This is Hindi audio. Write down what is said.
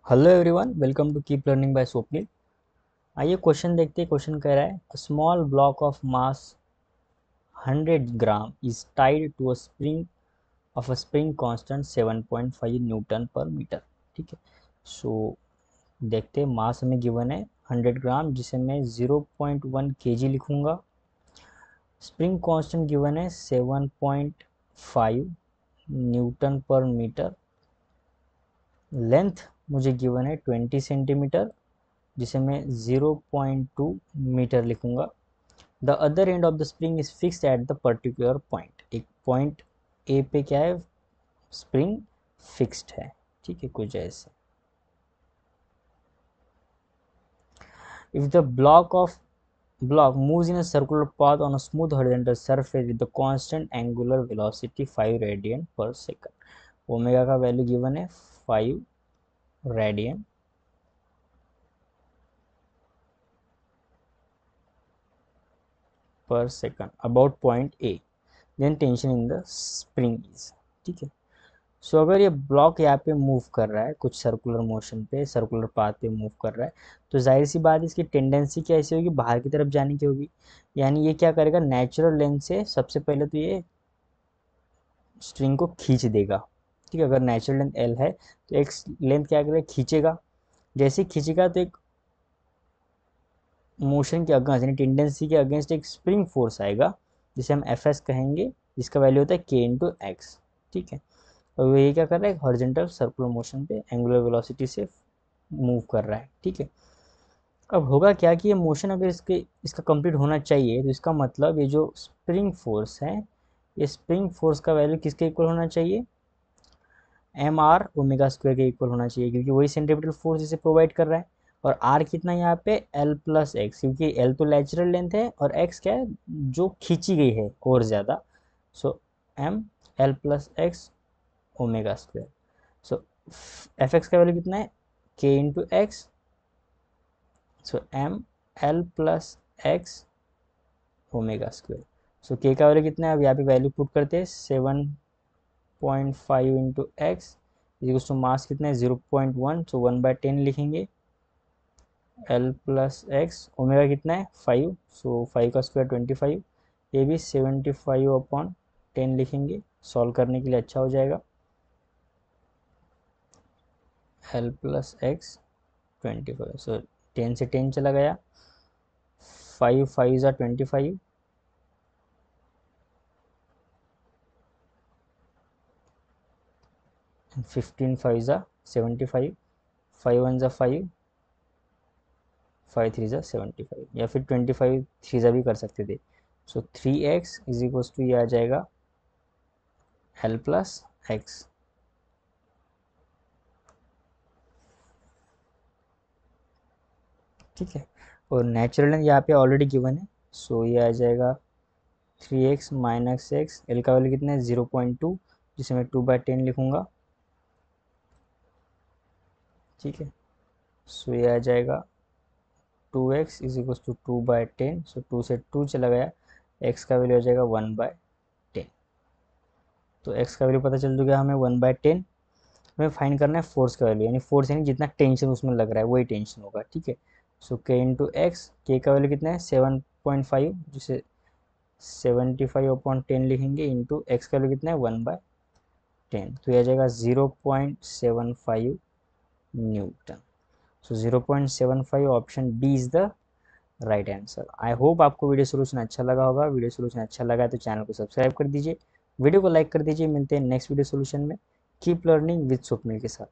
Hello everyone, welcome to keep learning by Swapnil. आइए क्वेश्चन देखते हैं। क्वेश्चन कह रहा है a small block of mass 100 gram is tied to a spring of a spring constant 7.5 newton per metre. ठीक है, सो देखते हैं। मास हमें गिवन है 100 ग्राम, जिसे मैं 0.1 केजी लिखूंगा। स्प्रिंग कांस्टेंट गिवन है 7.5 न्यूटन पर मीटर। लेंथ मुझे गिवन है 20 सेंटीमीटर, जिसे मैं 0.2 मीटर लिखूंगा। The other end of the spring is fixed at the particular point. एक पॉइंट ए पे क्या है, स्प्रिंग फिक्स्ड है। ठीक है, कुछ ऐसे। If the block moves in a circular path on a smooth horizontal surface with the constant angular velocity 5 radian per second। Omega का वैल्यू गिवन है 5 radian per second about point A, then tension in the spring is. ठीक है, सो अगर ये ब्लॉक यहाँ पे मूव कर रहा है, कुछ सर्कुलर मोशन पे, सर्कुलर पाथ पे मूव कर रहा है, तो जाहिर सी बात इसकी टेंडेंसी कैसी होगी, बाहर की तरफ जाने की होगी। यानी ये क्या करेगा, नेचुरल लेंथ से सबसे पहले तो ये स्ट्रिंग को खींच देगा। ठीक है, अगर नेचुरल लेंथ एल है तो एक लेंथ क्या करेगा, खींचेगा। जैसे खींचेगा तो एक मोशन के अगेंस्ट, यानी टेंडेंसी के अगेंस्ट एक स्प्रिंग फोर्स आएगा, जिसे हम एफ एस कहेंगे, जिसका वैल्यू होता है के इंटू एक्स। ठीक है, और वो ये क्या कर रहा है, हॉरिजॉन्टल सर्कुलर मोशन पे एंगुलर वेलोसिटी से मूव कर रहा है। ठीक है, अब होगा क्या कि ये मोशन अगर इसका कंप्लीट होना चाहिए, तो इसका मतलब ये जो स्प्रिंग फोर्स है, ये स्प्रिंग फोर्स का वैल्यू किसके इक्वल होना चाहिए, एम आर ओमेगा स्क्वायर के इक्वल होना चाहिए, क्योंकि वही सेंट्रीपिटल फोर्स इसे प्रोवाइड कर रहा है। और आर कितना यहाँ पे, एल प्लस एक्स, क्योंकि एल तो नेचुरल लेंथ है और एक्स क्या है, जो खींची गई है और ज़्यादा। So m l plus x omega square. So f x का वैल्यू कितना है, k into x. So m l plus x omega square. So k का वैल्यू कितना है, अब यहाँ पे वैल्यू पुट करते हैं, 7.5 into X is to mass कितना है, 0.1, सो 1/10 लिखेंगे। एल प्लस एक्स, ओमेगा कितना है 5, सो 5 का स्क्वायर 25। ये भी 75/10 लिखेंगे, सॉल्व करने के लिए अच्छा हो जाएगा। एल प्लस एक्स 25, सो 10 से 10 चला गया, 5 5 ज़ा 25, 15 5 ज़ा 75, 5 1 ज़ा 5, 5 3 ज़ा 75, या फिर 25 3 ज़ा भी कर सकते थे। सो 3x इज इक्वल टू ये आ जाएगा एल प्लस एक्स। ठीक है, और नेचुरल लेंथ यहाँ पे ऑलरेडी गिवन है, सो ये आ जाएगा 3x माइनस एक्स। एल का वैल्यू कितना है 0.2, जिसे मैं 2/10 लिखूंगा। ठीक है, सो ये आ जाएगा 2x इज इक्वल टू 2/10, सो 2 से 2 चला गया, x का वैल्यू आ जाएगा 1/10। तो x का वैल्यू पता चल चुका है हमें 1/10। हमें फाइंड करना है फोर्स का वैल्यू, यानी फोर्स यानी जितना टेंशन उसमें लग रहा है वही टेंशन होगा। ठीक है, सो के इंटू एक्स, के का वैल्यू कितना है 7.5, जिसे 75/10 लिखेंगे, इंटू एक्स का वैल्यू कितना है 1/10, तो यह आ जाएगा 0.75 Newton. So 0.75, option D is the right answer. I hope आपको वीडियो सोल्यूशन अच्छा लगा होगा। वीडियो सोल्यूशन अच्छा लगा है तो चैनल को सब्सक्राइब कर दीजिए, वीडियो को लाइक कर दीजिए। मिलते हैं नेक्स्ट वीडियो सोल्यूशन में। कीप लर्निंग विद स्वप्निल के साथ।